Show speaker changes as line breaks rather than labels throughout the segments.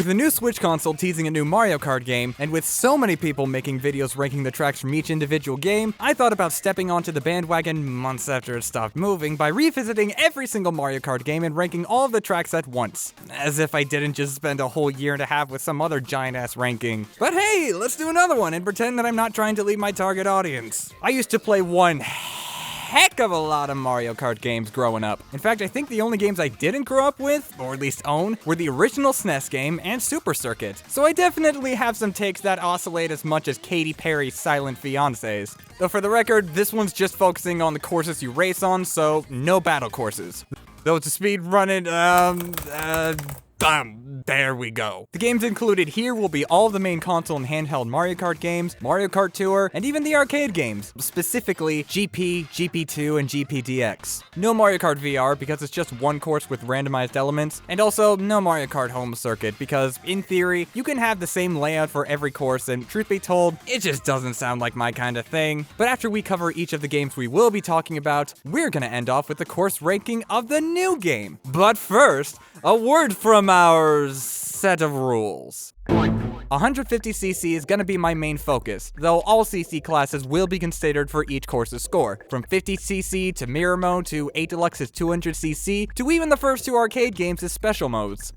With the new Switch console teasing a new Mario Kart game, and with so many people making videos ranking the tracks from each individual game, I thought about stepping onto the bandwagon months after it stopped moving by revisiting every single Mario Kart game and ranking all of the tracks at once. As if I didn't just spend a whole year and a half with some other giant-ass ranking. But hey, let's do another one and pretend that I'm not trying to leave my target audience. I used to play one heck of a lot of Mario Kart games growing up. In fact, I think the only games I didn't grow up with, or at least own, were the original SNES game and Super Circuit. So I definitely have some takes that oscillate as much as Katy Perry's Silent Fiancés. Though for the record, this one's just focusing on the courses you race on, so no battle courses. Though it's a speed running, there we go. The games included here will be all of the main console and handheld Mario Kart games, Mario Kart Tour, and even the arcade games, specifically GP, GP2, and GPDX. No Mario Kart VR because it's just one course with randomized elements, and also no Mario Kart Home Circuit because, in theory, you can have the same layout for every course, and truth be told, it just doesn't sound like my kind of thing. But after we cover each of the games we will be talking about, we're gonna end off with the course ranking of the new game. But first, a word from our set of rules. 150cc is going to be my main focus, though all CC classes will be considered for each course's score, from 50cc to Mirror Mode to 8 Deluxe's 200cc to even the first two arcade games' special modes.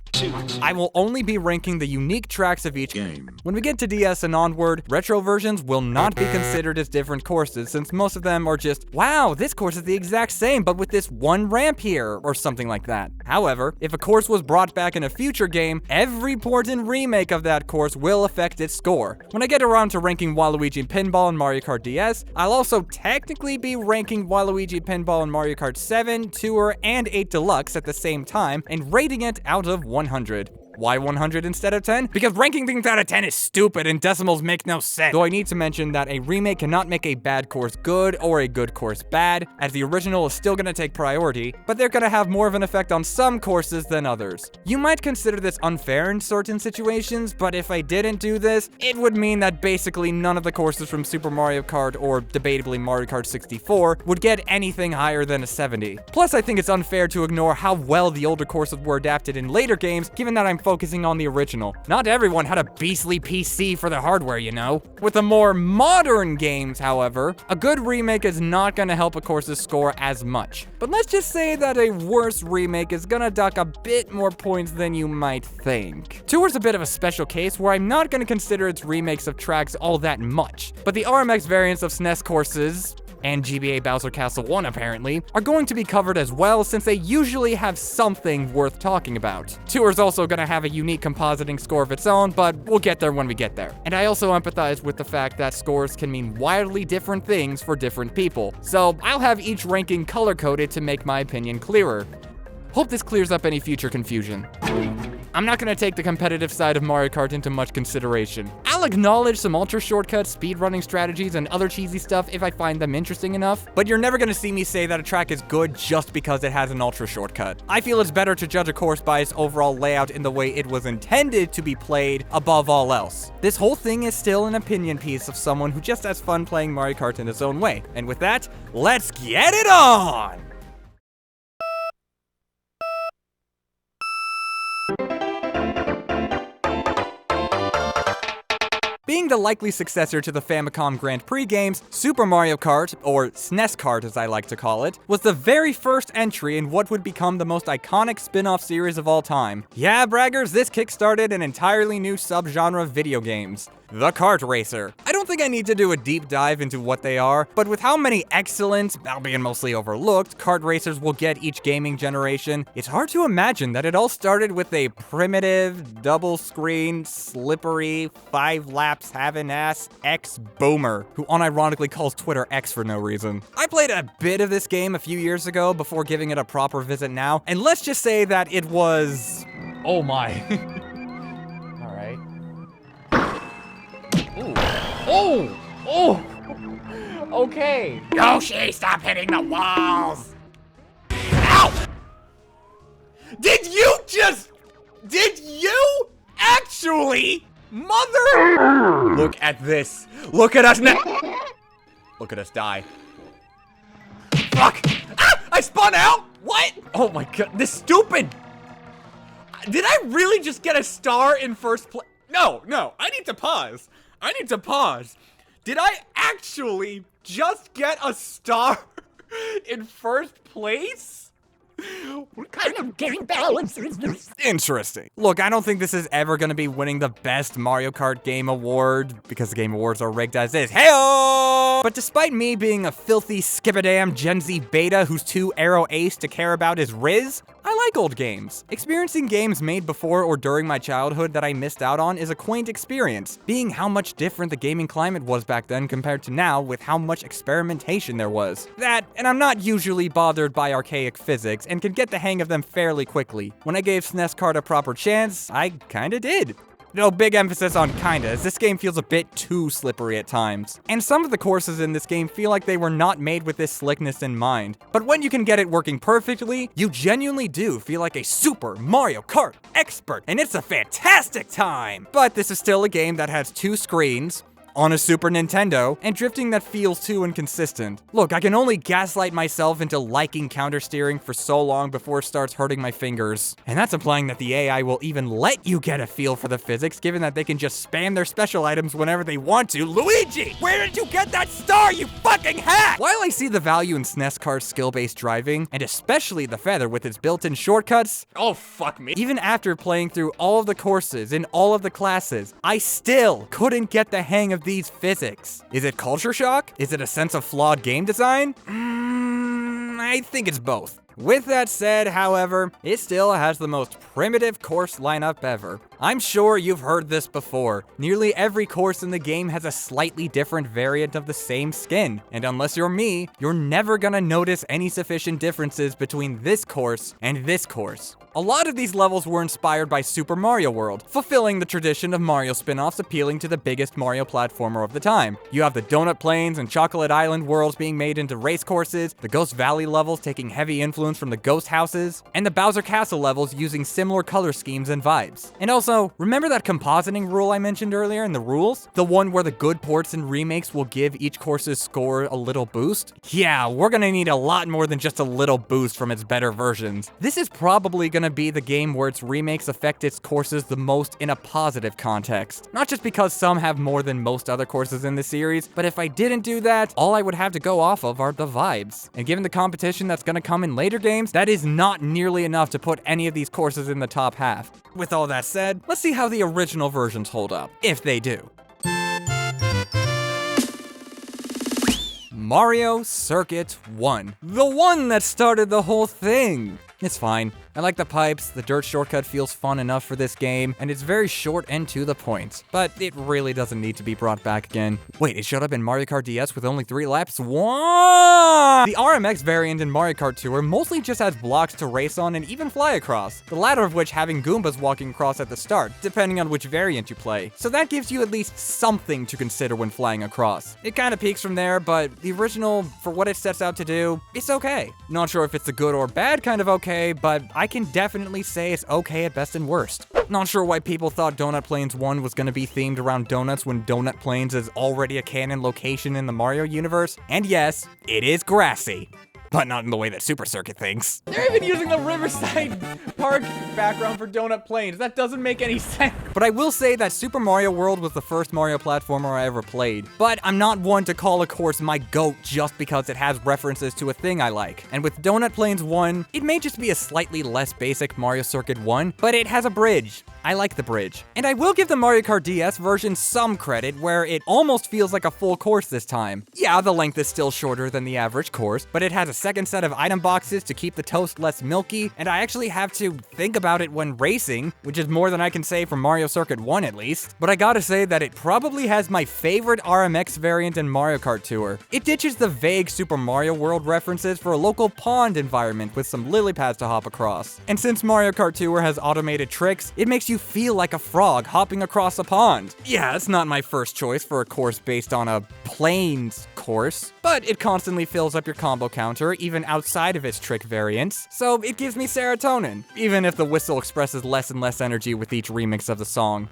I will only be ranking the unique tracks of each game. When we get to DS and onward, retro versions will not be considered as different courses since most of them are just, wow, this course is the exact same but with this one ramp here, or something like that. However, if a course was brought back in a future game, every port and remake of that course will affect its score. When I get around to ranking Waluigi Pinball and Mario Kart DS, I'll also technically be ranking Waluigi Pinball and Mario Kart 7, Tour, and 8 Deluxe at the same time and rating it out of 100. Why 100 instead of 10? Because ranking things out of 10 is stupid and decimals make no sense. Though I need to mention that a remake cannot make a bad course good or a good course bad, as the original is still gonna take priority, but they're gonna have more of an effect on some courses than others. You might consider this unfair in certain situations, but if I didn't do this, it would mean that basically none of the courses from Super Mario Kart or debatably Mario Kart 64 would get anything higher than a 70. Plus, I think it's unfair to ignore how well the older courses were adapted in later games, given that I'm focusing on the original. Not everyone had a beastly PC for the hardware, you know? With the more modern games, however, a good remake is not gonna help a course's score as much. But let's just say that a worse remake is gonna dock a bit more points than you might think. Tour's a bit of a special case where I'm not gonna consider its remakes of tracks all that much, but the RMX variants of SNES courses, and GBA Bowser Castle 1 apparently, are going to be covered as well since they usually have something worth talking about. Tour's also gonna have a unique compositing score of its own, but we'll get there when we get there. And I also empathize with the fact that scores can mean wildly different things for different people, so I'll have each ranking color-coded to make my opinion clearer. Hope this clears up any future confusion. I'm not gonna take the competitive side of Mario Kart into much consideration. I'll acknowledge some ultra shortcuts, speedrunning strategies, and other cheesy stuff if I find them interesting enough, but you're never gonna see me say that a track is good just because it has an ultra shortcut. I feel it's better to judge a course by its overall layout in the way it was intended to be played above all else. This whole thing is still an opinion piece of someone who just has fun playing Mario Kart in his own way. And with that, let's get it on! Being the likely successor to the Famicom Grand Prix games, Super Mario Kart, or SNES Kart as I like to call it, was the very first entry in what would become the most iconic spin-off series of all time. Yeah, braggers, this kickstarted an entirely new subgenre of video games. The kart racer. I don't think I need to do a deep dive into what they are, but with how many excellent, albeit mostly overlooked, kart racers will get each gaming generation, it's hard to imagine that it all started with a primitive, double-screen, slippery, 5 laps having ass ex-boomer, who unironically calls Twitter X for no reason. I played a bit of this game a few years ago before giving it a proper visit now, and let's just say that it was... oh my. Alright. Oh! Okay.
Yoshi, stop hitting the walls! Ow!
Did you actually? Mother! Look at this. Look at us now. Look at us die. Fuck! Ah! I spun out! What? Oh my god, this stupid! Did I really just get a star in first place? No, I need to pause. Did I actually just get a star in first place?
What kind of game balance is this?
Interesting. Look, I don't think this is ever gonna be winning the best Mario Kart Game Award, because the Game Awards are rigged as is. Heyo! But despite me being a filthy skip-a-damn Gen Z beta who's too arrow ace to care about his Riz, I like old games. Experiencing games made before or during my childhood that I missed out on is a quaint experience, being how much different the gaming climate was back then compared to now with how much experimentation there was. That, and I'm not usually bothered by archaic physics and can get the hang of them fairly quickly. When I gave SNES Kart a proper chance, I kinda did. No, big emphasis on kinda, as this game feels a bit too slippery at times. And some of the courses in this game feel like they were not made with this slickness in mind. But when you can get it working perfectly, you genuinely do feel like a Super Mario Kart expert, and it's a fantastic time! But this is still a game that has 2 screens, on a Super Nintendo, and drifting that feels too inconsistent. Look, I can only gaslight myself into liking counter-steering for so long before it starts hurting my fingers. And that's implying that the AI will even let you get a feel for the physics, given that they can just spam their special items whenever they want to. Luigi, where did you get that star, you fucking hack? While I see the value in SNES Kart's skill-based driving, and especially the Feather with its built-in shortcuts, oh fuck me, even after playing through all of the courses in all of the classes, I still couldn't get the hang of these physics. Is it culture shock? Is it a sense of flawed game design? I think it's both. With that said, however, it still has the most primitive course lineup ever. I'm sure you've heard this before. Nearly every course in the game has a slightly different variant of the same skin, and unless you're me, you're never gonna notice any sufficient differences between this course and this course. A lot of these levels were inspired by Super Mario World, fulfilling the tradition of Mario spin-offs appealing to the biggest Mario platformer of the time. You have the Donut Plains and Chocolate Island worlds being made into race courses, the Ghost Valley levels taking heavy influence from the Ghost Houses, and the Bowser Castle levels using similar color schemes and vibes. And also, remember that compositing rule I mentioned earlier in the rules? The one where the good ports and remakes will give each course's score a little boost? Yeah, we're gonna need a lot more than just a little boost from its better versions. This is probably gonna be the game where its remakes affect its courses the most in a positive context. Not just because some have more than most other courses in the series, but if I didn't do that, all I would have to go off of are the vibes. And given the competition that's gonna come in later games, that is not nearly enough to put any of these courses in the top half. With all that said, let's see how the original versions hold up, if they do. Mario Circuit 1. The one that started the whole thing. It's fine. I like the pipes, the dirt shortcut feels fun enough for this game, and it's very short and to the point. But it really doesn't need to be brought back again. Wait, it showed up in Mario Kart DS with only 3 laps? What? The RMX variant in Mario Kart Tour mostly just has blocks to race on and even fly across, the latter of which having Goombas walking across at the start, depending on which variant you play. So that gives you at least something to consider when flying across. It kinda peaks from there, but the original, for what it sets out to do, it's okay. Not sure if it's the good or bad kind of okay, but I can definitely say it's okay at best and worst. Not sure why people thought Donut Plains 1 was gonna be themed around donuts when Donut Plains is already a canon location in the Mario universe. And yes, it is grassy. But not in the way that Super Circuit thinks. They're even using the Riverside Park background for Donut Plains. That doesn't make any sense. But I will say that Super Mario World was the first Mario platformer I ever played. But I'm not one to call a course my GOAT just because it has references to a thing I like. And with Donut Plains 1, it may just be a slightly less basic Mario Circuit 1, but it has a bridge. I like the bridge. And I will give the Mario Kart DS version some credit where it almost feels like a full course this time. Yeah, the length is still shorter than the average course, but it has a second set of item boxes to keep the toast less milky, and I actually have to think about it when racing, which is more than I can say for Mario Circuit 1 at least. But I gotta say that it probably has my favorite RMX variant in Mario Kart Tour. It ditches the vague Super Mario World references for a local pond environment with some lily pads to hop across. And since Mario Kart Tour has automated tricks, it makes you feel like a frog hopping across a pond. Yeah, it's not my first choice for a course based on a plains course, but it constantly fills up your combo counter even outside of its trick variants, so it gives me serotonin, even if the whistle expresses less and less energy with each remix of the song.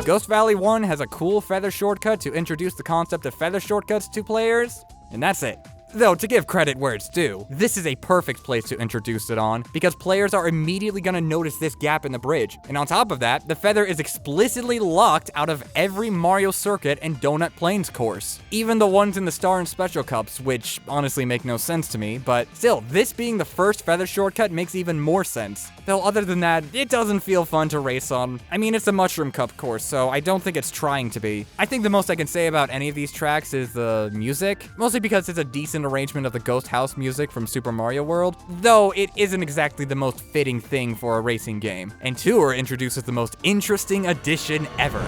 Ghost Valley 1 has a cool feather shortcut to introduce the concept of feather shortcuts to players, and that's it. Though, to give credit where it's due, this is a perfect place to introduce it on, because players are immediately gonna notice this gap in the bridge. And on top of that, the feather is explicitly locked out of every Mario Circuit and Donut Plains course. Even the ones in the Star and Special Cups, which honestly make no sense to me, but still, this being the first feather shortcut makes even more sense. Though other than that, it doesn't feel fun to race on. I mean, it's a Mushroom Cup course, so I don't think it's trying to be. I think the most I can say about any of these tracks is the music, mostly because it's a decent arrangement of the Ghost House music from Super Mario World, though it isn't exactly the most fitting thing for a racing game. And Tour introduces the most interesting addition ever.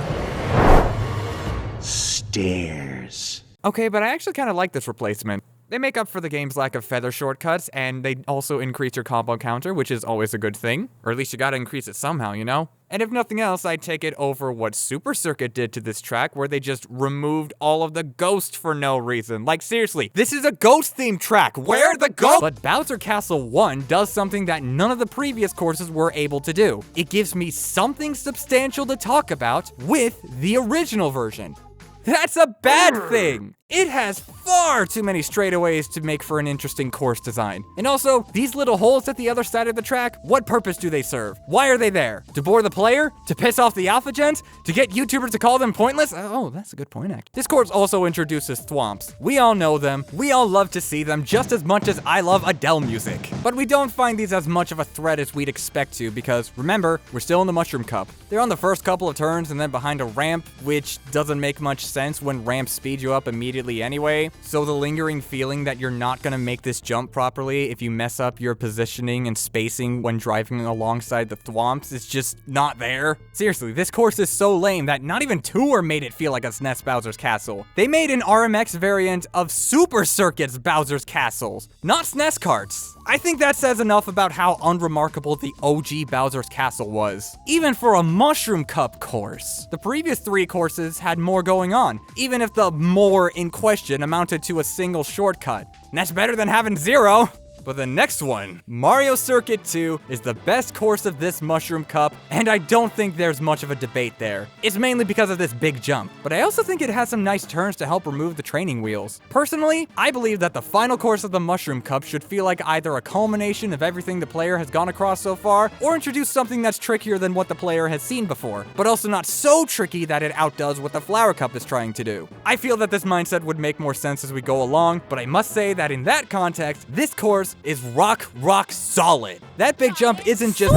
Stairs.
Okay, but I actually kind of like this replacement. They make up for the game's lack of feather shortcuts, and they also increase your combo counter, which is always a good thing. Or at least you gotta increase it somehow, you know? And if nothing else, I'd take it over what Super Circuit did to this track, where they just removed all of the ghost for no reason. Like, seriously, this is a ghost-themed track. Where are the ghosts? But Bowser Castle 1 does something that none of the previous courses were able to do. It gives me something substantial to talk about with the original version. That's a bad thing! It has far too many straightaways to make for an interesting course design. And also, these little holes at the other side of the track, what purpose do they serve? Why are they there? To bore the player? To piss off the alpha gens? To get YouTubers to call them pointless? Oh, that's a good point, actually. This course also introduces thwomps. We all know them, we all love to see them just as much as I love Adele music. But we don't find these as much of a threat as we'd expect to, because remember, we're still in the Mushroom Cup. They're on the first couple of turns and then behind a ramp, which doesn't make much sense when ramps speed you up immediately anyway, so the lingering feeling that you're not gonna make this jump properly if you mess up your positioning and spacing when driving alongside the thwomps is just not there. Seriously, this course is so lame that not even Tour made it feel like a SNES Bowser's Castle. They made an RMX variant of Super Circuit's Bowser's Castles, not SNES carts. I think that says enough about how unremarkable the OG Bowser's Castle was. Even for a Mushroom Cup course. The previous 3 courses had more going on, even if the more in question amounted to a single shortcut. And that's better than having 0. But the next one, Mario Circuit 2, is the best course of this Mushroom Cup, and I don't think there's much of a debate there. It's mainly because of this big jump, but I also think it has some nice turns to help remove the training wheels. Personally, I believe that the final course of the Mushroom Cup should feel like either a culmination of everything the player has gone across so far, or introduce something that's trickier than what the player has seen before, but also not so tricky that it outdoes what the Flower Cup is trying to do. I feel that this mindset would make more sense as we go along, but I must say that in that context, this course is rock solid. That big jump isn't just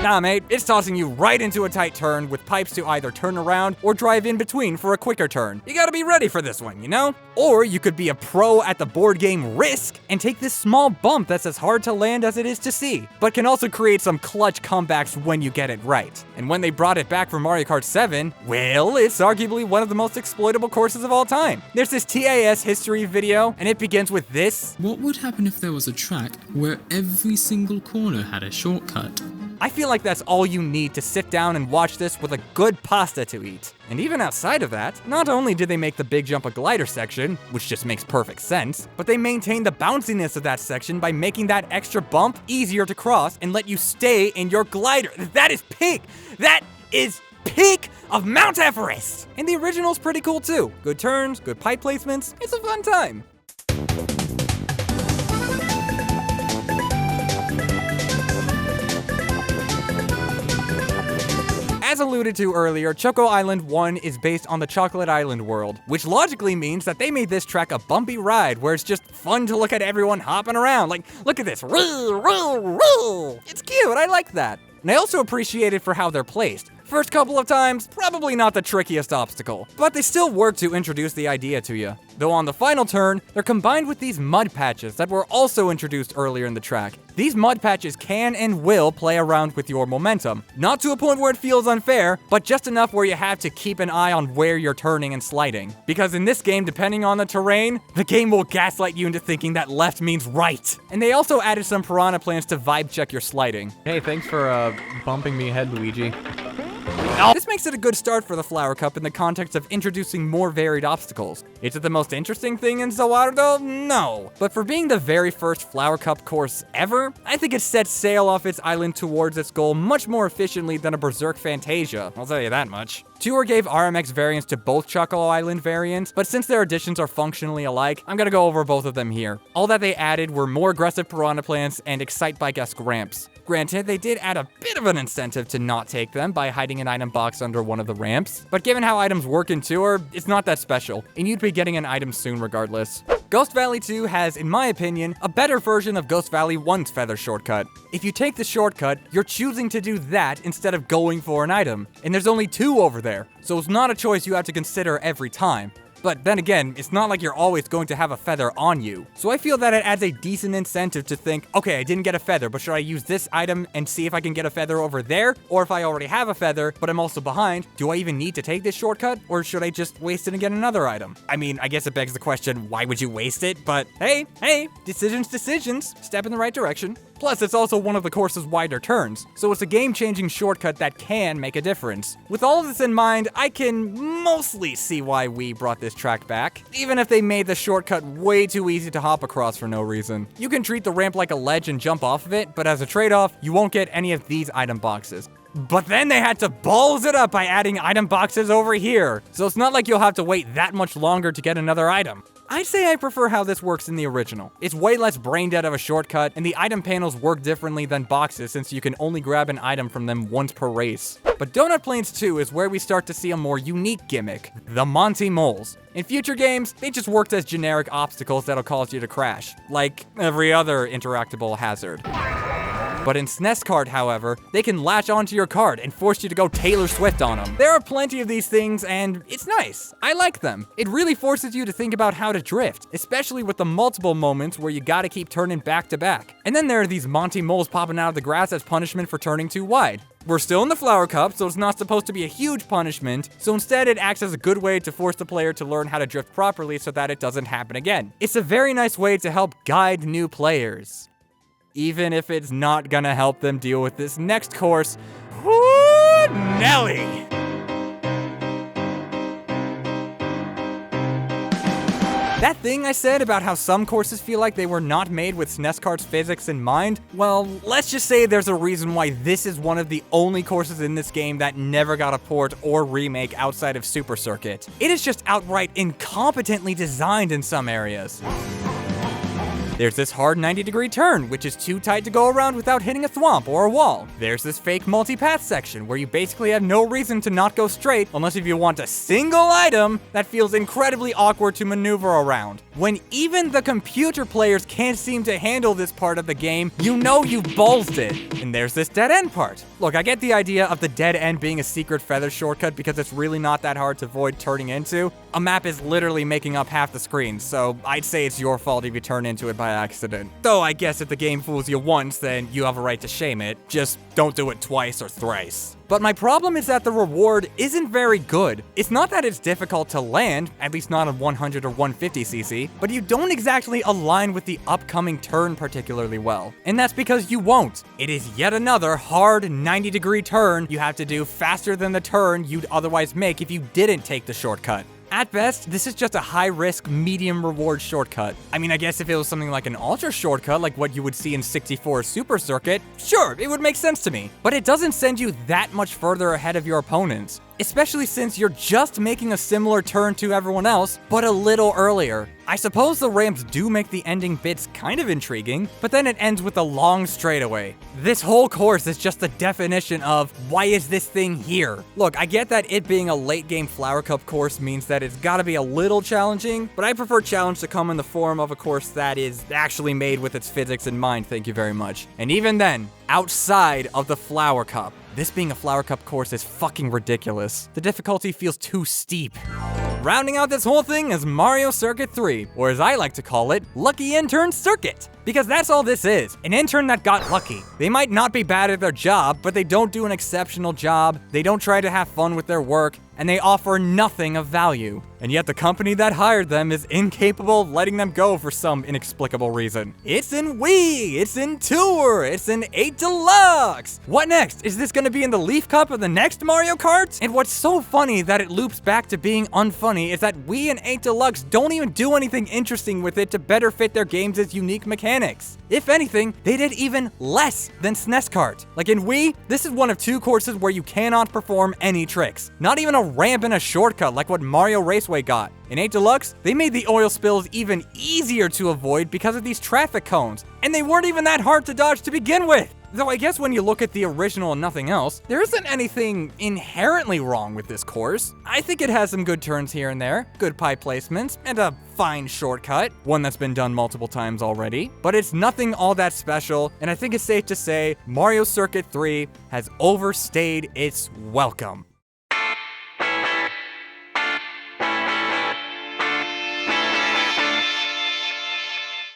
Nah, mate, it's tossing you right into a tight turn with pipes to either turn around or drive in between for a quicker turn. You gotta be ready for this one, you know? Or you could be a pro at the board game Risk and take this small bump that's as hard to land as it is to see, but can also create some clutch comebacks when you get it right. And when they brought it back for Mario Kart 7, well, it's arguably one of the most exploitable courses of all time. There's this TAS history video, and it begins with this.
What would happen if there was a track where every single corner had a shortcut?
I feel like that's all you need to sit down and watch this with a good pasta to eat. And even outside of that, not only did they make the big jump a glider section, which just makes perfect sense, but they maintained the bounciness of that section by making that extra bump easier to cross and let you stay in your glider. That is peak! That is peak of Mount Everest! And the original's pretty cool too. Good turns, good pipe placements, it's a fun time. As alluded to earlier, Choco Island 1 is based on the Chocolate Island world, which logically means that they made this track a bumpy ride where it's just fun to look at everyone hopping around. Like, look at this. It's cute, I like that. And I also appreciate it for how they're placed. First couple of times, probably not the trickiest obstacle, but they still work to introduce the idea to you. Though on the final turn, they're combined with these mud patches that were also introduced earlier in the track. These mud patches can and will play around with your momentum. Not to a point where it feels unfair, but just enough where you have to keep an eye on where you're turning and sliding. Because in this game, depending on the terrain, the game will gaslight you into thinking that left means right. And they also added some piranha plants to vibe check your sliding. Hey, thanks for bumping me ahead, Luigi. This makes it a good start for the Flower Cup in the context of introducing more varied obstacles. Is it the most interesting thing in Zawardo? No. But for being the very first Flower Cup course ever, I think it sets sail off its island towards its goal much more efficiently than a Berserk Fantasia, I'll tell you that much. Tour gave RMX variants to both Chocolate Island variants, but since their additions are functionally alike, I'm gonna go over both of them here. All that they added were more aggressive piranha plants and Excite-Bike-esque ramps. Granted, they did add a bit of an incentive to not take them by hiding an item box under one of the ramps, but given how items work in Tour, it's not that special, and you'd be getting an item soon regardless. Ghost Valley 2 has, in my opinion, a better version of Ghost Valley 1's feather shortcut. If you take the shortcut, you're choosing to do that instead of going for an item, and there's only 2 over there, so it's not a choice you have to consider every time. But then again, it's not like you're always going to have a feather on you. So I feel that it adds a decent incentive to think, okay, I didn't get a feather, but should I use this item and see if I can get a feather over there? Or if I already have a feather, but I'm also behind, do I even need to take this shortcut? Or should I just waste it and get another item? I mean, I guess it begs the question, why would you waste it? But hey, decisions, step in the right direction. Plus, it's also one of the course's wider turns, so it's a game-changing shortcut that can make a difference. With all of this in mind, I can mostly see why we brought this track back, even if they made the shortcut way too easy to hop across for no reason. You can treat the ramp like a ledge and jump off of it, but as a trade-off, you won't get any of these item boxes. But then they had to balls it up by adding item boxes over here, so it's not like you'll have to wait that much longer to get another item. I'd say I prefer how this works in the original. It's way less brain dead of a shortcut, and the item panels work differently than boxes since you can only grab an item from them once per race. But Donut Plains 2 is where we start to see a more unique gimmick, the Monty Moles. In future games, they just worked as generic obstacles that'll cause you to crash, like every other interactable hazard. But in SNES Kart, however, they can latch onto your cart and force you to go Taylor Swift on them. There are plenty of these things, and it's nice. I like them. It really forces you to think about how to drift, especially with the multiple moments where you gotta keep turning back to back. And then there are these Monty Moles popping out of the grass as punishment for turning too wide. We're still in the Flower Cup, so it's not supposed to be a huge punishment, so instead it acts as a good way to force the player to learn how to drift properly so that it doesn't happen again. It's a very nice way to help guide new players. Even if it's not gonna help them deal with this next course. Woo, Nelly! That thing I said about how some courses feel like they were not made with SNES Kart's physics in mind, well, let's just say there's a reason why this is one of the only courses in this game that never got a port or remake outside of Super Circuit. It is just outright incompetently designed in some areas. There's this hard 90-degree turn, which is too tight to go around without hitting a thwomp or a wall. There's this fake multi-path section, where you basically have no reason to not go straight, unless if you want a single item that feels incredibly awkward to maneuver around. When even the computer players can't seem to handle this part of the game, you know you've ballsed it. And there's this dead end part. Look, I get the idea of the dead end being a secret feather shortcut because it's really not that hard to avoid turning into. A map is literally making up half the screen, so I'd say it's your fault if you turn into it by accident. Though I guess if the game fools you once, then you have a right to shame it. Just don't do it twice or thrice. But my problem is that the reward isn't very good. It's not that it's difficult to land, at least not on 100 or 150cc, but you don't exactly align with the upcoming turn particularly well. And that's because you won't. It is yet another hard 90-degree turn you have to do faster than the turn you'd otherwise make if you didn't take the shortcut. At best, this is just a high-risk, medium-reward shortcut. I mean, I guess if it was something like an ultra shortcut, like what you would see in 64 Super Circuit, sure, it would make sense to me. But it doesn't send you that much further ahead of your opponents, especially since you're just making a similar turn to everyone else, but a little earlier. I suppose the ramps do make the ending bits kind of intriguing, but then it ends with a long straightaway. This whole course is just the definition of, why is this thing here? Look, I get that it being a late-game Flower Cup course means that it's gotta be a little challenging, but I prefer challenge to come in the form of a course that is actually made with its physics in mind, thank you very much. And even then, outside of the Flower Cup, this being a Flower Cup course is fucking ridiculous. The difficulty feels too steep. Rounding out this whole thing is Mario Circuit 3, or as I like to call it, Lucky Intern Circuit. Because that's all this is, an intern that got lucky. They might not be bad at their job, but they don't do an exceptional job, they don't try to have fun with their work, and they offer nothing of value. and yet the company that hired them is incapable of letting them go for some inexplicable reason. It's in Wii, it's in Tour, it's in 8 Deluxe! What next? Is this gonna be in the Leaf Cup of the next Mario Kart? And what's so funny that it loops back to being unfunny is that Wii and 8 Deluxe don't even do anything interesting with it to better fit their games' unique mechanics. If anything, they did even less than SNES Kart. Like in Wii, this is one of 2 courses where you cannot perform any tricks. Not even a ramp and a shortcut like what Mario Raceway got. In 8 Deluxe, they made the oil spills even easier to avoid because of these traffic cones, and they weren't even that hard to dodge to begin with. Though I guess when you look at the original and nothing else, there isn't anything inherently wrong with this course. I think it has some good turns here and there, good pipe placements, and a fine shortcut, one that's been done multiple times already. But it's nothing all that special, and I think it's safe to say Mario Circuit 3 has overstayed its welcome.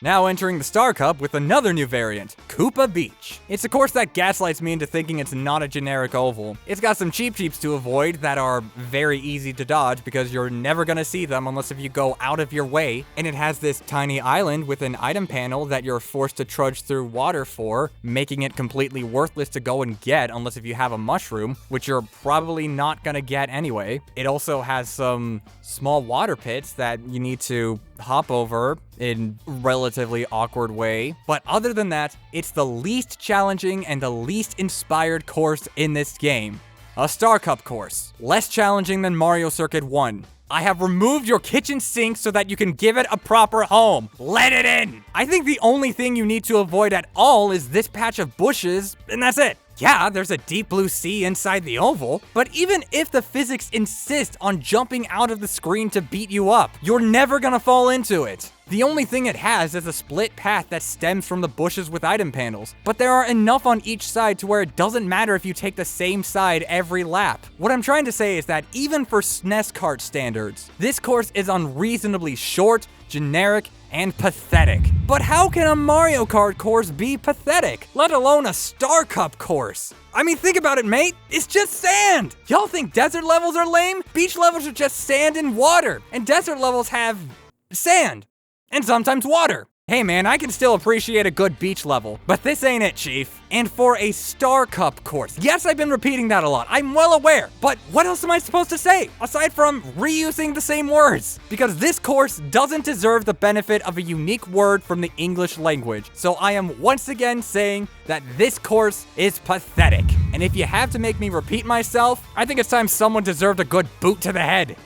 Now entering the Star Cup with another new variant, Koopa Beach. It's a course that gaslights me into thinking it's not a generic oval. It's got some cheap cheeps to avoid that are very easy to dodge because you're never gonna see them unless if you go out of your way. And it has this tiny island with an item panel that you're forced to trudge through water for, making it completely worthless to go and get unless if you have a mushroom, which you're probably not gonna get anyway. It also has some small water pits that you need to hop over in relatively awkward way. But other than that, it's the least challenging and the least inspired course in this game. A Star Cup course. Less challenging than Mario Circuit 1. I have removed your kitchen sink so that you can give it a proper home. Let it in! I think the only thing you need to avoid at all is this patch of bushes, and that's it. Yeah, there's a deep blue sea inside the oval, but even if the physics insist on jumping out of the screen to beat you up, you're never gonna fall into it. The only thing it has is a split path that stems from the bushes with item panels, but there are enough on each side to where it doesn't matter if you take the same side every lap. What I'm trying to say is that even for SNES Kart standards, this course is unreasonably short, generic, and pathetic. But how can a Mario Kart course be pathetic, let alone a Star Cup course? I mean, think about it, mate. It's just sand. Y'all think desert levels are lame? Beach levels are just sand and water, and desert levels have sand. And sometimes water. Hey man, I can still appreciate a good beach level, but this ain't it, Chief. And for a Star Cup course, yes, I've been repeating that a lot, I'm well aware, but what else am I supposed to say, aside from reusing the same words? Because this course doesn't deserve the benefit of a unique word from the English language, so I am once again saying that this course is pathetic. And if you have to make me repeat myself, I think it's time someone deserved a good boot to the head.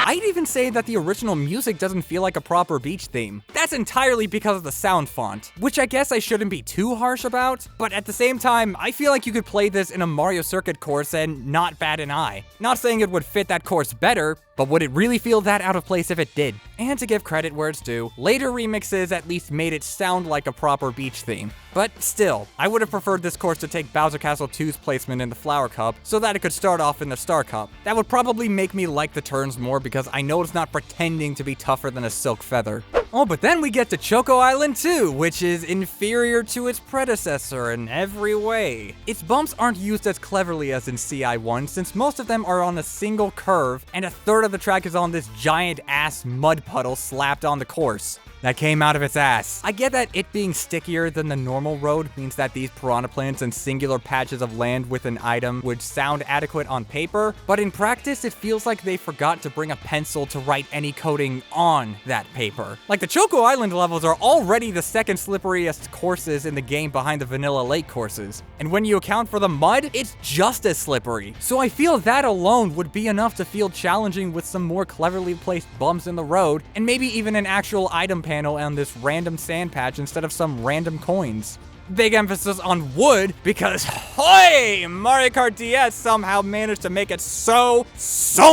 I'd even say that the original music doesn't feel like a proper beach theme. That's entirely because of the sound font, which I guess I shouldn't be too harsh about, but at the same time, I feel like you could play this in a Mario Circuit course and not bat an eye. Not saying it would fit that course better, but would it really feel that out of place if it did? And to give credit where it's due, later remixes at least made it sound like a proper beach theme. But still, I would have preferred this course to take Bowser Castle 2's placement in the Flower Cup so that it could start off in the Star Cup. That would probably make me like the turns more because I know it's not pretending to be tougher than a silk feather. Oh, but then we get to Choco Island 2, which is inferior to its predecessor in every way. Its bumps aren't used as cleverly as in CI1 since most of them are on a single curve and a third of the track is on this giant ass mud puddle slapped on the course that came out of its ass. I get that it being stickier than the normal road means that these piranha plants and singular patches of land with an item would sound adequate on paper, but in practice it feels like they forgot to bring a pencil to write any coding on that paper. Like the Choco Island levels are already the second slipperiest courses in the game behind the Vanilla Lake courses, and when you account for the mud, it's just as slippery. So I feel that alone would be enough to feel challenging with some more cleverly placed bumps in the road, and maybe even an actual item panel on this random sand patch instead of some random coins. Big emphasis on wood because, hoy, Mario Kart DS somehow managed to make it so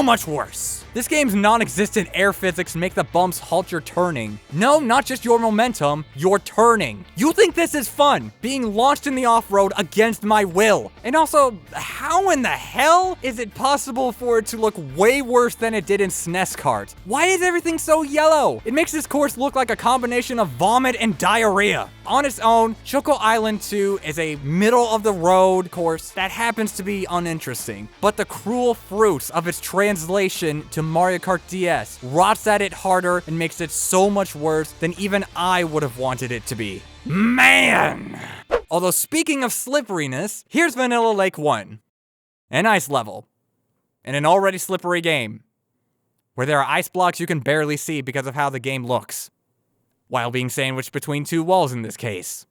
much worse. This game's non-existent air physics make the bumps halt your turning. No, not just your momentum, your turning. You think this is fun, being launched in the off-road against my will. And also, how in the hell is it possible for it to look way worse than it did in SNES Kart? Why is everything so yellow? It makes this course look like a combination of vomit and diarrhea. On its own, Choco Island 2 is a middle-of-the-road course that happens to be uninteresting, but the cruel fruits of its translation to Mario Kart DS rots at it harder and makes it so much worse than even I would have wanted it to be. Man! Although speaking of slipperiness, here's Vanilla Lake 1. An ice level. In an already slippery game. Where there are ice blocks you can barely see because of how the game looks. While being sandwiched between two walls in this case.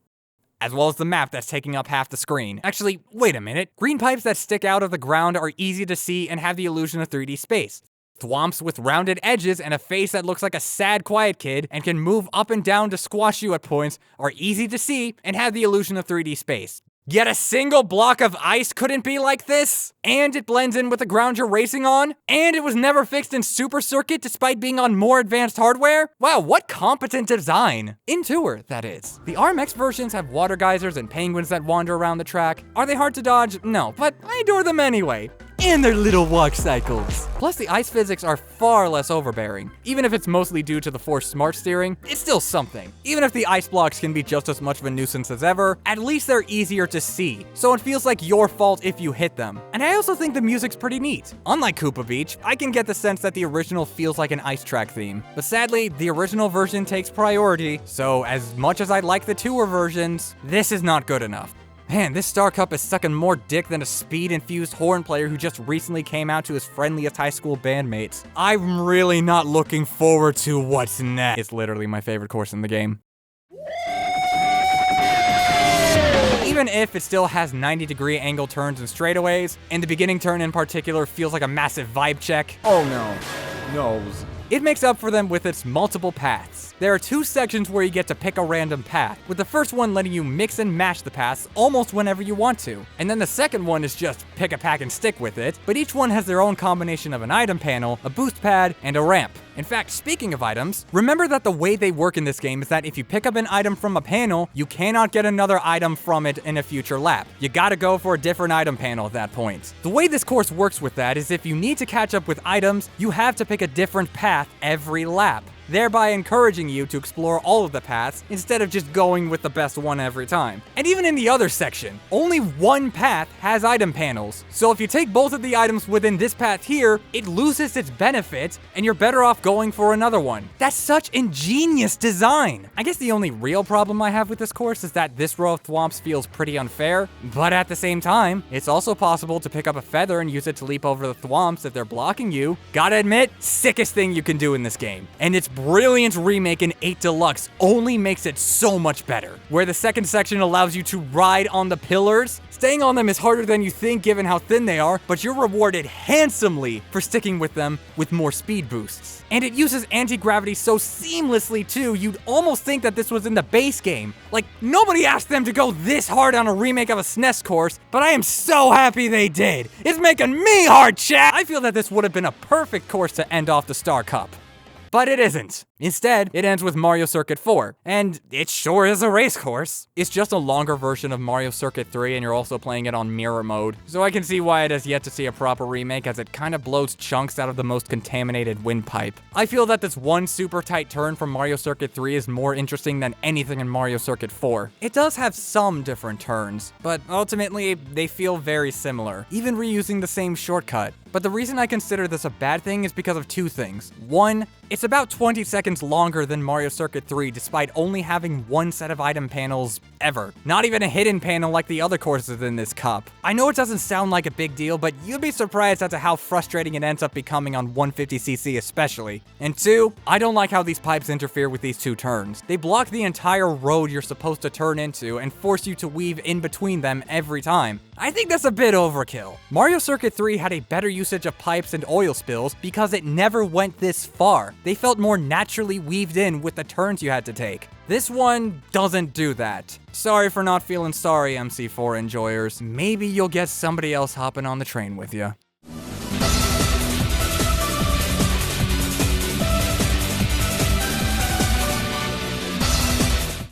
As well as the map that's taking up half the screen. Actually, wait a minute. Green pipes that stick out of the ground are easy to see and have the illusion of 3D space. Thwomps with rounded edges and a face that looks like a sad, quiet kid and can move up and down to squash you at points are easy to see and have the illusion of 3D space. Yet a single block of ice couldn't be like this, and it blends in with the ground you're racing on, and it was never fixed in Super Circuit despite being on more advanced hardware? Wow, what competent design. In Tour, that is. The RMX versions have water geysers and penguins that wander around the track. Are they hard to dodge? No, but I adore them anyway. And their little walk cycles. Plus, the ice physics are far less overbearing. Even if it's mostly due to the forced smart steering, it's still something. Even if the ice blocks can be just as much of a nuisance as ever, at least they're easier to see, so it feels like your fault if you hit them. And I also think the music's pretty neat. Unlike Koopa Beach, I can get the sense that the original feels like an ice track theme. But sadly, the original version takes priority, so as much as I like the tour versions, this is not good enough. Man, this Star Cup is sucking more dick than a speed-infused horn player who just recently came out to his friendliest high school bandmates. I'm really not looking forward to what's next. It's literally my favorite course in the game. Even if it still has 90-degree angle turns and straightaways, and the beginning turn in particular feels like a massive vibe check. Oh no. Nose. It makes up for them with its multiple paths. There are 2 sections where you get to pick a random path, with the first one letting you mix and match the paths almost whenever you want to. And then the second one is just pick a pack and stick with it, but each one has their own combination of an item panel, a boost pad, and a ramp. In fact, speaking of items, remember that the way they work in this game is that if you pick up an item from a panel, you cannot get another item from it in a future lap. You gotta go for a different item panel at that point. The way this course works with that is if you need to catch up with items, you have to pick a different path every lap, thereby encouraging you to explore all of the paths instead of just going with the best one every time. And even in the other section, only one path has item panels, so if you take both of the items within this path here, it loses its benefit, and you're better off going for another one. That's such ingenious design! I guess the only real problem I have with this course is that this row of thwomps feels pretty unfair, but at the same time, it's also possible to pick up a feather and use it to leap over the thwomps if they're blocking you. Gotta admit, sickest thing you can do in this game. And its brilliant remake in 8 Deluxe only makes it so much better. Where the second section allows you to ride on the pillars, staying on them is harder than you think given how thin they are, but you're rewarded handsomely for sticking with them with more speed boosts. And it uses anti-gravity so seamlessly too, you'd almost think that this was in the base game. Like, nobody asked them to go this hard on a remake of a SNES course, but I am so happy they did. It's making me hard, chat! I feel that this would have been a perfect course to end off the Star Cup. But it isn't. Instead, it ends with Mario Circuit 4, and it sure is a race course. It's just a longer version of Mario Circuit 3, and you're also playing it on mirror mode, so I can see why it has yet to see a proper remake, as it kind of blows chunks out of the most contaminated windpipe. I feel that this one super tight turn from Mario Circuit 3 is more interesting than anything in Mario Circuit 4. It does have some different turns, but ultimately, they feel very similar, even reusing the same shortcut. But the reason I consider this a bad thing is because of 2 things. One, it's about 20 seconds longer than Mario Circuit 3 despite only having 1 set of item panels ever. Not even a hidden panel like the other courses in this cup. I know it doesn't sound like a big deal, but you'd be surprised as to how frustrating it ends up becoming on 150cc especially. And 2, I don't like how these pipes interfere with these 2 turns. They block the entire road you're supposed to turn into and force you to weave in between them every time. I think that's a bit overkill. Mario Circuit 3 had a better usage of pipes and oil spills because it never went this far. They felt more naturally weaved in with the turns you had to take. This one doesn't do that. Sorry for not feeling sorry, MC4 enjoyers. Maybe you'll get somebody else hopping on the train with you.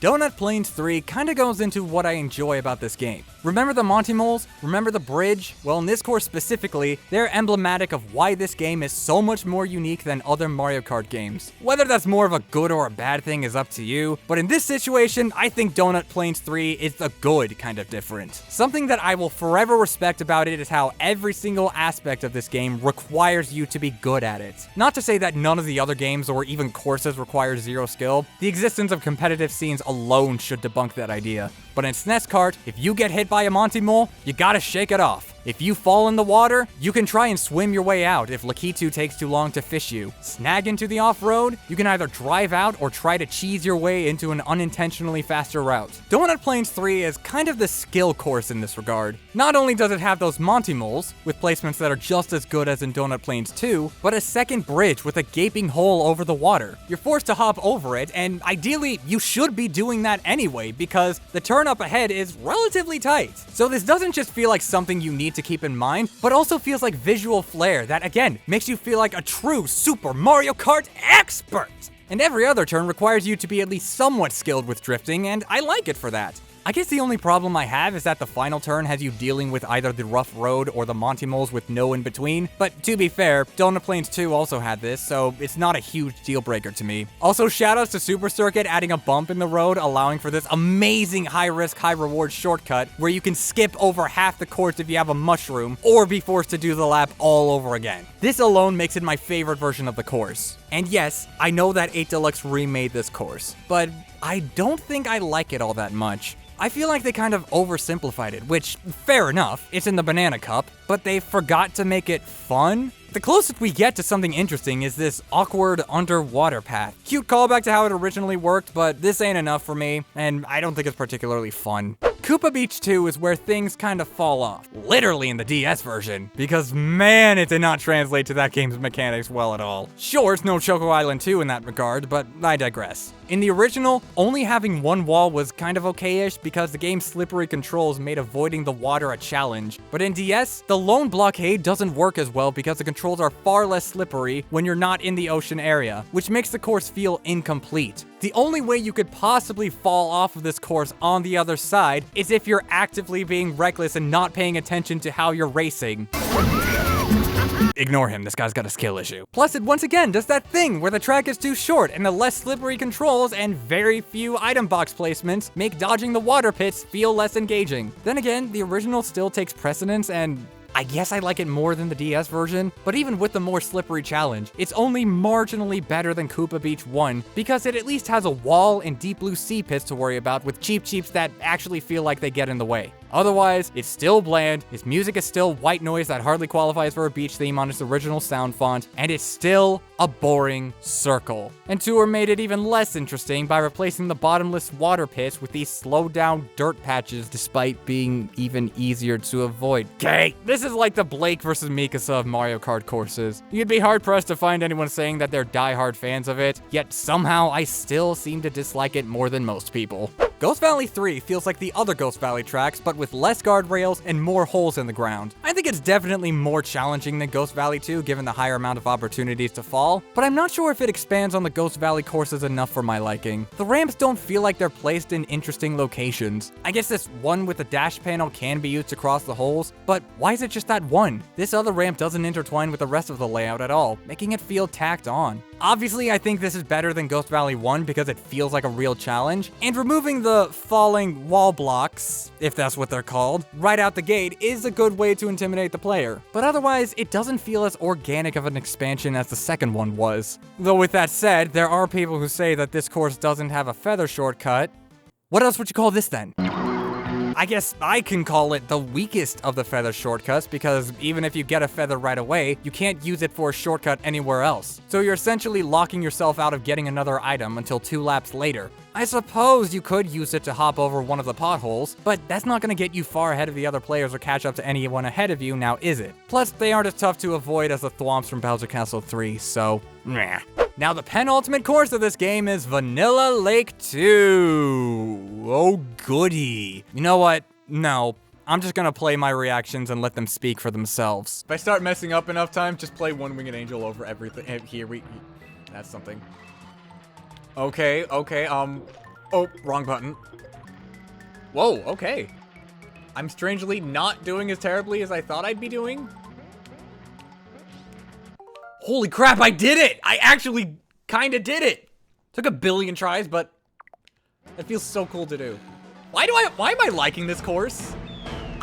Donut Plains 3 kinda goes into what I enjoy about this game. Remember the Monty Moles? Remember the bridge? Well, in this course specifically, they're emblematic of why this game is so much more unique than other Mario Kart games. Whether that's more of a good or a bad thing is up to you, but in this situation, I think Donut Plains 3 is the good kind of different. Something that I will forever respect about it is how every single aspect of this game requires you to be good at it. Not to say that none of the other games or even courses require zero skill. The existence of competitive scenes alone should debunk that idea. But in SNES Kart, if you get hit by a Monty Mole, you gotta shake it off. If you fall in the water, you can try and swim your way out if Lakitu takes too long to fish you. Snag into the off-road, you can either drive out or try to cheese your way into an unintentionally faster route. Donut Plains 3 is kind of the skill course in this regard. Not only does it have those Monty Moles, with placements that are just as good as in Donut Plains 2, but a second bridge with a gaping hole over the water. You're forced to hop over it, and ideally, you should be doing that anyway, because the turn up ahead is relatively tight. So this doesn't just feel like something you need to keep in mind, but also feels like visual flair that, again, makes you feel like a true Super Mario Kart expert. And every other turn requires you to be at least somewhat skilled with drifting, and I like it for that. I guess the only problem I have is that the final turn has you dealing with either the rough road or the Monty Moles with no in between, but to be fair, Donut Plains 2 also had this, so it's not a huge deal breaker to me. Also, shoutouts to Super Circuit adding a bump in the road, allowing for this amazing high-risk, high-reward shortcut where you can skip over half the course if you have a mushroom, or be forced to do the lap all over again. This alone makes it my favorite version of the course. And yes, I know that 8 Deluxe remade this course, but I don't think I like it all that much. I feel like they kind of oversimplified it, which, fair enough, it's in the banana cup, but they forgot to make it fun? The closest we get to something interesting is this awkward underwater path. Cute callback to how it originally worked, but this ain't enough for me, and I don't think it's particularly fun. Koopa Beach 2 is where things kind of fall off, literally in the DS version, because man, it did not translate to that game's mechanics well at all. Sure, it's no Choco Island 2 in that regard, but I digress. In the original, only having one wall was kind of okay-ish because the game's slippery controls made avoiding the water a challenge. But in DS, the lone blockade doesn't work as well because the controls are far less slippery when you're not in the ocean area, which makes the course feel incomplete. The only way you could possibly fall off of this course on the other side is if you're actively being reckless and not paying attention to how you're racing. Ignore him, this guy's got a skill issue. Plus, it once again does that thing where the track is too short and the less slippery controls and very few item box placements make dodging the water pits feel less engaging. Then again, the original still takes precedence, and I guess I like it more than the DS version, but even with the more slippery challenge, it's only marginally better than Koopa Beach 1 because it at least has a wall and deep blue sea pits to worry about with Cheep Cheeps that actually feel like they get in the way. Otherwise, it's still bland, its music is still white noise that hardly qualifies for a beach theme on its original sound font, and it's still a boring circle. And Tour made it even less interesting by replacing the bottomless water pits with these slowed down dirt patches despite being even easier to avoid. Okay, this is like the Blake versus Mikasa of Mario Kart courses. You'd be hard pressed to find anyone saying that they're diehard fans of it, yet somehow I still seem to dislike it more than most people. Ghost Valley 3 feels like the other Ghost Valley tracks, but with less guardrails and more holes in the ground. I think it's definitely more challenging than Ghost Valley 2 given the higher amount of opportunities to fall, but I'm not sure if it expands on the Ghost Valley courses enough for my liking. The ramps don't feel like they're placed in interesting locations. I guess this one with the dash panel can be used to cross the holes, but why is it just that one? This other ramp doesn't intertwine with the rest of the layout at all, making it feel tacked on. Obviously, I think this is better than Ghost Valley 1 because it feels like a real challenge, and removing the falling wall blocks, if that's what they're called, right out the gate is a good way to intimidate the player. But otherwise, it doesn't feel as organic of an expansion as the second one was. Though with that said, there are people who say that this course doesn't have a feather shortcut. What else would you call this then? I guess I can call it the weakest of the feather shortcuts because even if you get a feather right away, you can't use it for a shortcut anywhere else. So you're essentially locking yourself out of getting another item until 2 laps later. I suppose you could use it to hop over one of the potholes, but that's not going to get you far ahead of the other players or catch up to anyone ahead of you, now is it? Plus, they aren't as tough to avoid as the thwomps from Bowser Castle 3, so meh. Now the penultimate course of this game is Vanilla Lake 2. Oh goody. You know what? No. I'm just gonna play my reactions and let them speak for themselves. If I start messing up enough times, just play One Winged Angel over everything. That's something. Okay, Oh, wrong button. Whoa, okay. I'm strangely not doing as terribly as I thought I'd be doing. Holy crap, I did it! I actually kinda did it! Took a billion tries, but it feels so cool to do. Why am I liking this course?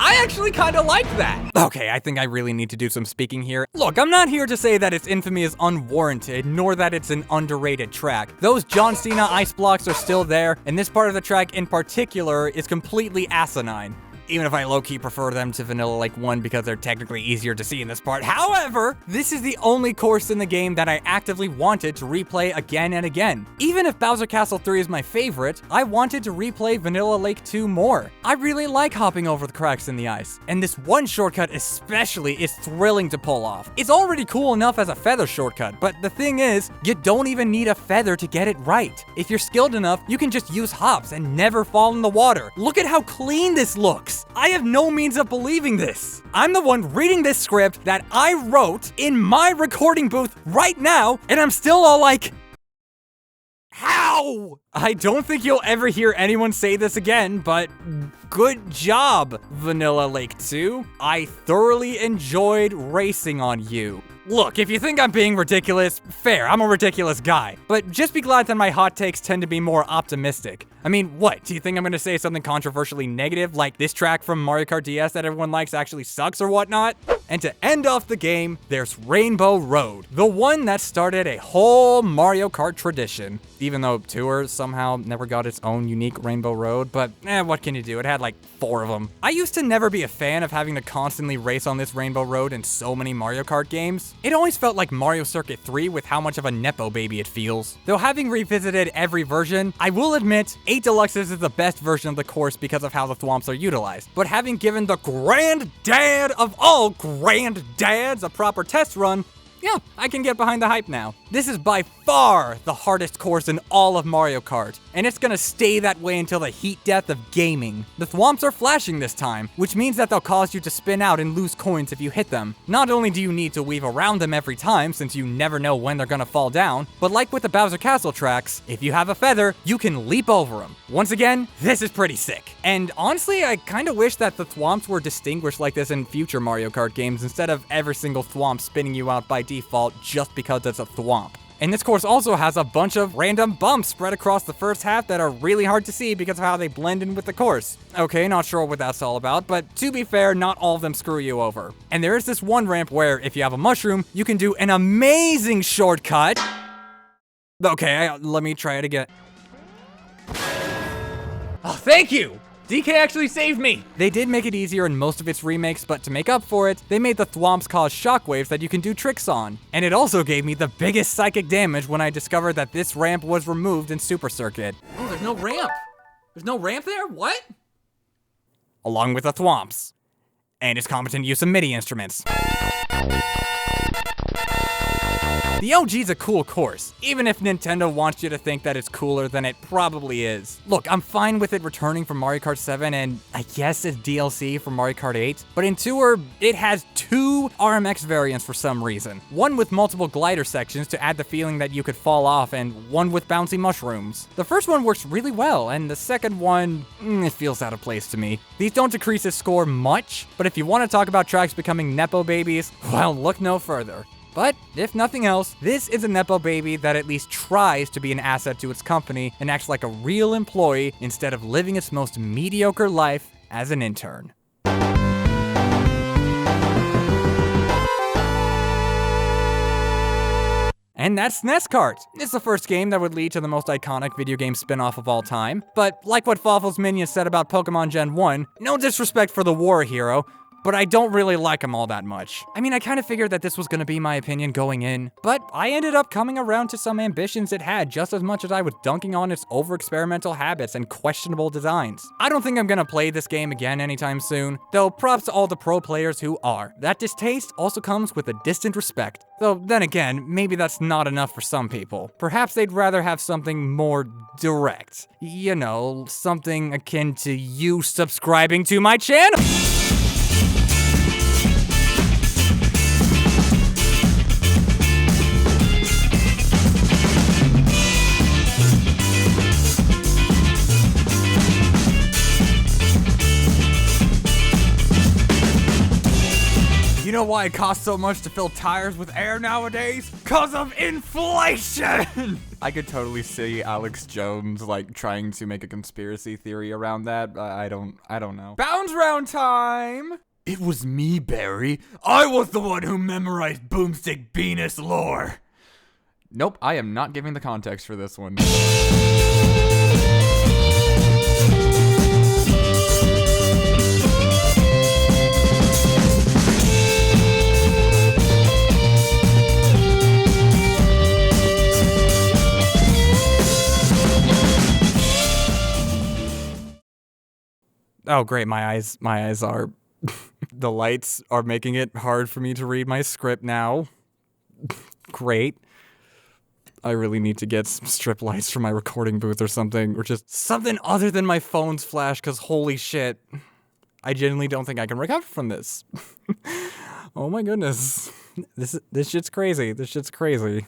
I actually kinda like that. Okay, I think I really need to do some speaking here. Look, I'm not here to say that its infamy is unwarranted, nor that it's an underrated track. Those John Cena ice blocks are still there, and this part of the track in particular is completely asinine. Even if I low-key prefer them to Vanilla Lake 1 because they're technically easier to see in this part. However, this is the only course in the game that I actively wanted to replay again and again. Even if Bowser Castle 3 is my favorite, I wanted to replay Vanilla Lake 2 more. I really like hopping over the cracks in the ice, and this one shortcut especially is thrilling to pull off. It's already cool enough as a feather shortcut, but the thing is, you don't even need a feather to get it right. If you're skilled enough, you can just use hops and never fall in the water. Look at how clean this looks. I have no means of believing this. I'm the one reading this script that I wrote in my recording booth right now, and I'm still all like, how? I don't think you'll ever hear anyone say this again, but good job, Vanilla Lake 2. I thoroughly enjoyed racing on you. Look, if you think I'm being ridiculous, fair, I'm a ridiculous guy. But just be glad that my hot takes tend to be more optimistic. I mean, what? Do you think I'm gonna say something controversially negative, like this track from Mario Kart DS that everyone likes actually sucks or whatnot? And to end off the game, there's Rainbow Road, the one that started a whole Mario Kart tradition. Even though Tour somehow never got its own unique Rainbow Road, but what can you do? It had like 4 of them. I used to never be a fan of having to constantly race on this Rainbow Road in so many Mario Kart games. It always felt like Mario Circuit 3 with how much of a nepo baby it feels. Though having revisited every version, I will admit, 8 Deluxes is the best version of the course because of how the thwomps are utilized. But having given the granddad of all granddads a proper test run, yeah, I can get behind the hype now. This is by far the hardest course in all of Mario Kart, and it's gonna stay that way until the heat death of gaming. The thwomps are flashing this time, which means that they'll cause you to spin out and lose coins if you hit them. Not only do you need to weave around them every time, since you never know when they're gonna fall down, but like with the Bowser Castle tracks, if you have a feather, you can leap over them. Once again, this is pretty sick. And honestly, I kinda wish that the thwomps were distinguished like this in future Mario Kart games instead of every single thwomp spinning you out by default just because it's a thwomp. And this course also has a bunch of random bumps spread across the first half that are really hard to see because of how they blend in with the course. Okay, not sure what that's all about, but to be fair, not all of them screw you over. And there is this one ramp where, if you have a mushroom, you can do an amazing shortcut. Okay, let me try it again. Oh, thank you! DK actually saved me! They did make it easier in most of its remakes, but to make up for it, they made the thwomps cause shockwaves that you can do tricks on. And it also gave me the biggest psychic damage when I discovered that this ramp was removed in Super Circuit. Oh, there's no ramp! There's no ramp there? What? Along with the thwomps. And its competent use of MIDI instruments. The OG's a cool course, even if Nintendo wants you to think that it's cooler than it probably is. Look, I'm fine with it returning from Mario Kart 7 and I guess it's DLC for Mario Kart 8, but in Tour, it has 2 RMX variants for some reason. One with multiple glider sections to add the feeling that you could fall off, and one with bouncy mushrooms. The first one works really well, and the second one, it feels out of place to me. These don't decrease its score much, but if you want to talk about tracks becoming nepo babies, well, look no further. But, if nothing else, this is a nepo baby that at least tries to be an asset to its company and acts like a real employee instead of living its most mediocre life as an intern. And that's SNES Kart. It's the first game that would lead to the most iconic video game spin-off of all time. But like what Fawful's Minion said about Pokemon Gen 1, no disrespect for the war hero, but I don't really like him all that much. I mean, I kind of figured that this was gonna be my opinion going in, but I ended up coming around to some ambitions it had just as much as I was dunking on its over-experimental habits and questionable designs. I don't think I'm gonna play this game again anytime soon, though props to all the pro players who are. That distaste also comes with a distant respect. Though then again, maybe that's not enough for some people. Perhaps they'd rather have something more direct. You know, something akin to you subscribing to my channel. You know why it costs so much to fill tires with air nowadays? 'Cause of inflation! I could totally see Alex Jones, like, trying to make a conspiracy theory around that, but I don't know. Bounds round time! It was me, Barry. I was the one who memorized Boomstick Venus lore. Nope, I am not giving the context for this one. Oh, great, my eyes are... The lights are making it hard for me to read my script now. Great. I really need to get some strip lights for my recording booth or something, or just something other than my phone's flash, because holy shit. I genuinely don't think I can recover from this. Oh my goodness. This shit's crazy. This shit's crazy.